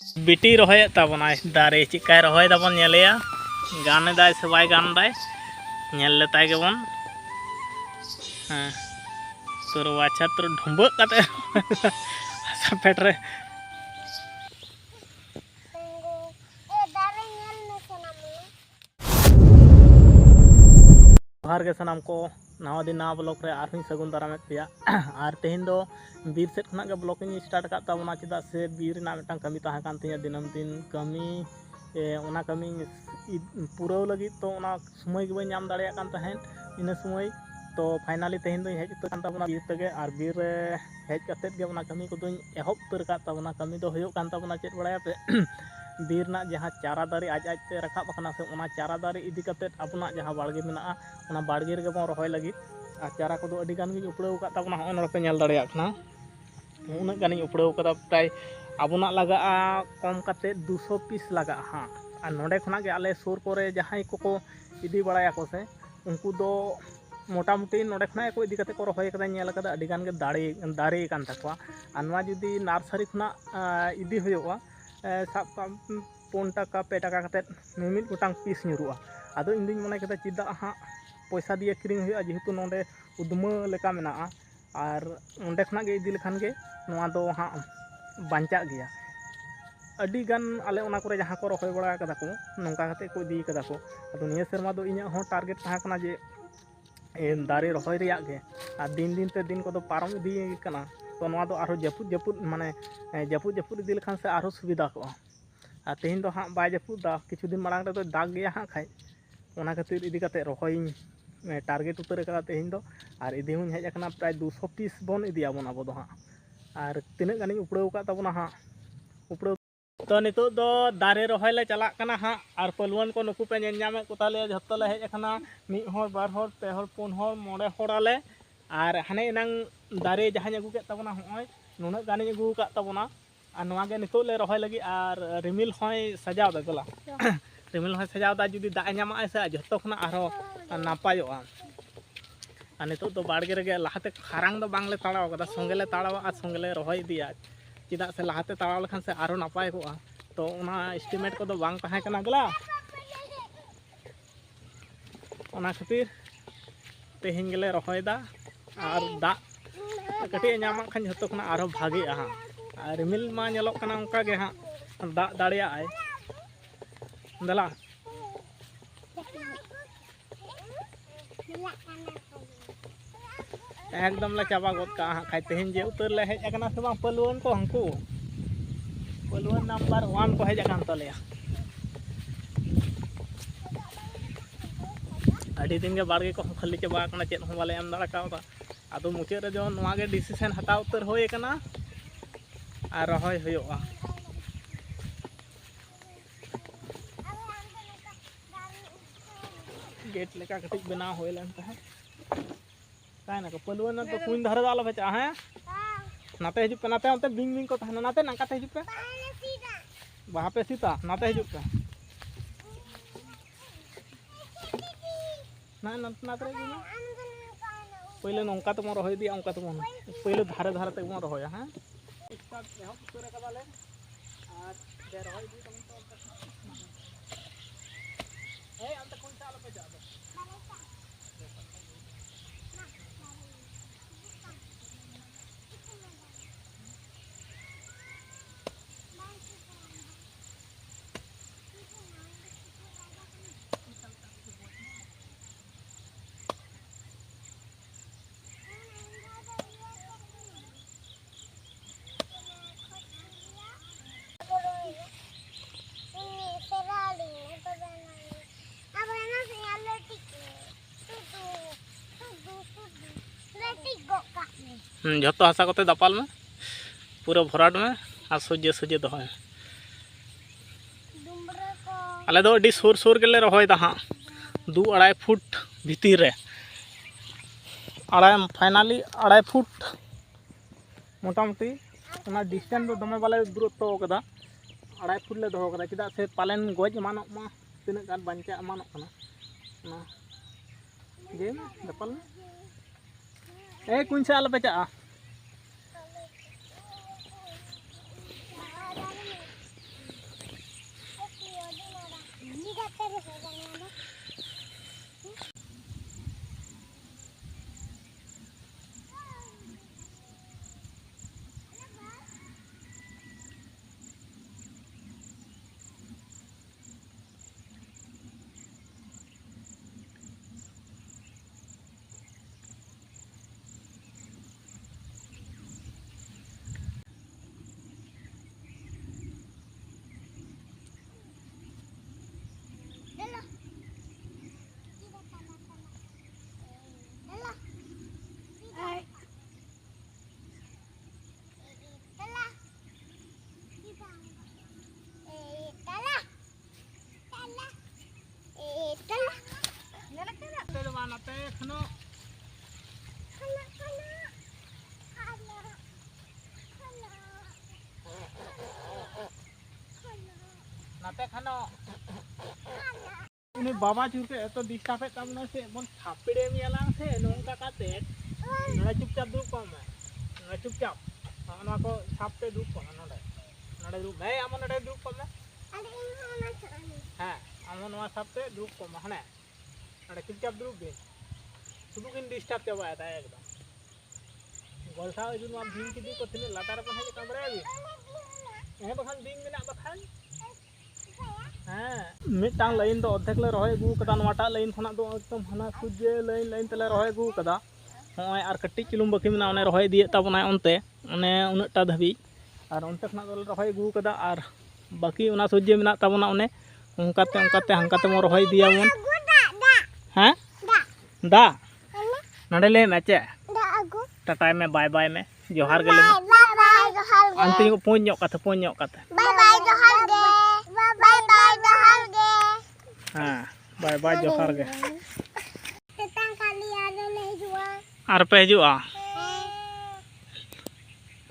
बिटी रहे तबना दारे चिकाय रहे तबन नेलेया गाने दाय से बाय गान दाय नेल लेताय गेबन हाँ तो वाचा तो ढुंब कते सपेट रे जोहार के सनाम को नवा दिन नवा ब्लॉक रे आरही सगुन दारामेत पिया और तेहन दो बीर सेट खना के ब्लॉक इन स्टार्ट का तबना चेदा से बीर ना मिटन कमी ताहा कान तिया दिनम दिन कमी ओना कमी पूरा लगी तो ओना समय के बई नाम दाड़िया कान तहन इन समय तो फाइनली तेहन दो हेज कान तबना बीर तगे और बीर हेज कतेत गे ओना कमी को दो एहब उतर का तबना कमी दो होयो कान तबना चेत बड़ाया पे बीर ना जहाँ चारा दारे आज आजते रखाब अकना से ओना चारा दारे इदी कतेत अपना जहाँ बाड़गे मेना ओना बाड़गे रे बन रहोय लगी और चारा को अड़ी गान गे उपड़ाव का तबना हो नरपे नेल दाड़िया कना उना गानी उपड़ाव का प्राय आबुना लगा कम कते 200 पीस लगा हाँ और नोडे खना के आले सुर करे जहां को इदी बड़ाया को से उनको दो मोटामुटी नोडे खना को इदी कते को रहोय कदा नेल कदा अड़ी गान गे दारे कान तकवा अनवा जुदी नर्सरी खना इदी होयोगा साब का 4 टाका 5 टाका कते मिमिद गोटांग पीस नुरुआ आदो इन दिन मने कदा चिदा हाँ पैसा दिए किरिंग हुआ जेहेतु नोडे उद्मा लेका मेना और ओंडे खना गे इदी लेखान गे नोआ दो हाँ बांचा गया अड़ी गान आले ओना करे जहाँ को रहोय बड़ा कदा को नोंका कते को इदी कदा को आदो निया सेरमा दो इnya हो टारगेट ताहा कना जे दारे रहोय रिया गे आ दिन दिन ते दिन को दो पारम इदी कना तो नोआ दो आरो जपुद माने जपुद इदी लेखान से आरो सुविधा को आ तेहन दो हाँ बाय जपुद दा किछु दिन मांग रे तो दाग गया हाँ खाय ओना खातिर इदी कते रहोय टारगेट उतर कदा तेहन दो और इदी हुन हेज अकना प्राय 200 पीस बन इदिया बन अब दो हाँ और तिना गानी उपड़ाव का तबना हाँ उपड़ाव तो नितो दो दारे रहोय ले चला कना हाँ और पलवन को नुकु पे नेन्यामे को ताले झत्तो ले हेज अकना मी हर बार हर पे हर पुन हर मोड़े हर आले और हाने इनांग दारे जहां अगू के तबना होय नुना गानी अगू का तबना और नवा गे नितो ले रहोय लगी और रिमिल होय सजाव दा गला रिमिल होय सजाव दा जुदी दा न्यामा से झत्तो खना आरो नापायोआ और नितो दो बाड़गे रे लाहाते खारांग दो बांगले ताड़ाव कदा संगेले ताड़ावा और संगेले रहोय दिया चिदा से लाहाते ताड़ाव लखान से आरो नापाय कोआ तो ओना एस्टिमेट को दो बांग ताहे कना गला ओना खातिर तेहिन गेले रहोय दा और दा कटे न्यामा खान झत्तो खना आरो भागे हां और रिमिल मा नेलोक कना उनका गे हां दा दाड़िया आय दला एकदम ले चाबा गोद का हाँ खाई तेहन जे उतर ले हेज अकना से बांग पलवन को हंकू पलवन नंबर 1 को हेज अकान तलेया अड़ी दिन के बाड़गे को खाली चाबा कना चेत हो बाले एम दाड़ा का आदो मुचे रे जो नवा गे डिसीजन हताव उतर होय कना और रहोय होयोगा गेट लेका कटिक बना होय लन तहे काय ना को पलवन तो कुइन धरे दाल बचा हैं नाते हिजुप पे नाते अंते बिंग बिंग को तहना नाते नंका हिजुप पे वहां पे सीता नाते हिजुप पे ना नाते रे पहले नंका तो रहोय दिया अंका तो पहले धारे धारे ते मो रहोय हां इसका एहब उतर का दाले और दे रहोय दी तमन तो ए अंत कौन सा आलो पे जा दो झतो हसा कोते दापाल में पूरा भराट में और सोजे सोजे दो आले दो अडी सुर सुर गेले रहोय दा हाँ 2-2.5 फुट भीतर रे फाइनली 2.5 फुट मोटामुटी ओना डिस्टेंस दो दमे बाले दूरत्व कदा 2.5 फुट ले दो कदा चिदा से पालन गज मानो मा तिना गान बांचा मानो कना ना जे दापाल में ए कुन से आलो बेचा नाते खानो उन्हें बाबा चुके तो डिस्टर्ब है तब ना से मन छापड़े में आलांग से नोंका काते नड़ा चुपचाप दुक को मैं नड़ा चुपचाप ना को छापते दुक को नड़ा नड़ा दुक नहीं आमन नड़ा दुक को मैं हाँ आमन वहाँ छापते दुक को मैं है नड़ा चुपचाप दुक भी सुबह किन डिस्टर्ब चला है ताया एकदम गोलसा जो ना दिन की दुक को थी लातार पर है जो कमरे भी यहाँ बखान दिन में ना बखान हाँ मिटांग लाइन तो अद्धेक ले रहे गु कदा नवाटा लाइन खना तो एकदम हना सूर्य लाइन लाइन तले रहे गु कदा होय आर कट्टी चिलुम बाकी मेना ओने रहे दिए ताबना ओनते ओने उनटा धाबी आर ओनते खना तो रहे गु कदा आर बाकी ओना सूर्य मेना ताबना ओने उनकाते हंकाते मो रहे दिया बन हाँ दा नडे ले मैचे टाटा में बाय बाय में जोहार गले अंति को पोन्यो काते हाँ बाय बाय जोहार गे आर पे हजुआ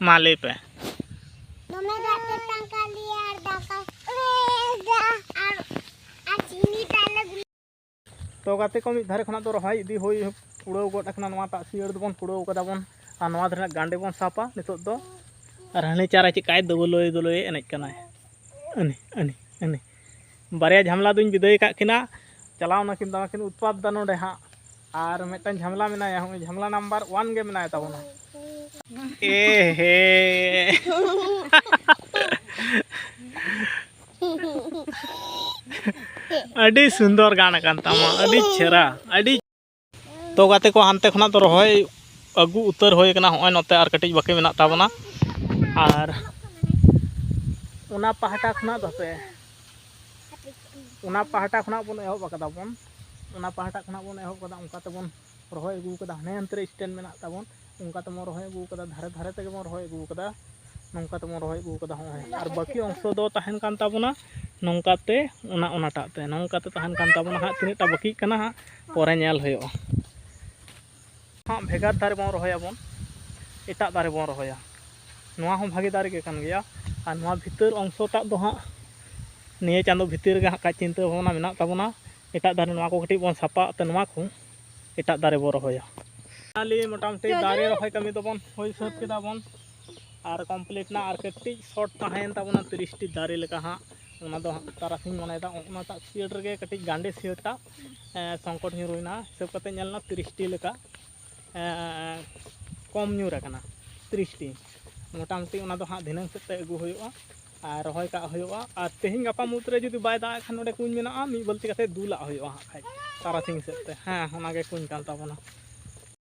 माले पे तो गाते को मिद धारे खना तो रहाय इदी होय पुड़ाव गड अकना नवा ता सियर दबन पुड़ाव कदा बन आ नवा धरना गांडे बन सापा नितो दो आर हने चारा चिकाय दोलोय एनेज कनाय अने बारे झमला दुñ बिदाय का किना चलाव ना किन दाकिन उत्पाद दा नोडे हां आर मेटन झमला मेनाया हम झमला नंबर 1 गे मेनाय ताबोना ए हे अडी सुंदर गाना कान तामा अडी छेरा अडी तो गाते को हानते खना तो रहोय अगु उतर होय कना होय नते आर कटिज बाकी मेना ताबोना आर उना पहाटा खना दते उना पहाटा खना बन एहब कदा बन उना पहाटा खना बन एहब कदा उनका तबन रहोय अगु कदा हने अंतरे स्टैंड मेना ताबन उनका तम रहोय अगु कदा धारे धारे तक मो रहोय अगु कदा नोंका तम रहोय अगु कदा होय आर बाकी अंश दो तहन कान ताबना नोंकाते ओनाटाते नोंकाते तहन कान ताबना हा तिनेटा बाकी कना हा परे नेल होयो हा भेगार दारे बन रहोय बन एटा दारे बन रहोया नोआ हो भागी दारे के कान गया आर नोआ भितर अंशटा दो हा निये चांदो भितर गे हा चिंता भावना मेना ताबना एटा दारे नोआ को कटी बन सापा ते नोआ को एटा दारे बन रहोया खाली मोटामुटी दारे रहोय कमी तो बन होय सात केदा बन आर कंप्लीट ना आर कटी शॉर्ट ताहेन ताबना 30 टी दारे लेका हा ओना दो तारासिंग मनायदा ओना ता सीट रे कटी गांडे सीटा संकट न्यूरुइना सब कते नेलना 30 टी लेका कम न्यूर कना 30 टी मोटामुटी ओना दो हा दिनंग सेते अगु होयोआ आर रहोय का होयोआ आर तेहिं गापा मुतरे जुदी बाय दा खान ओडे कुñ मेना मी बलती कते दुला होयोआ खाय तारासिंग सेते हां ओना गे कुñ कान ताबना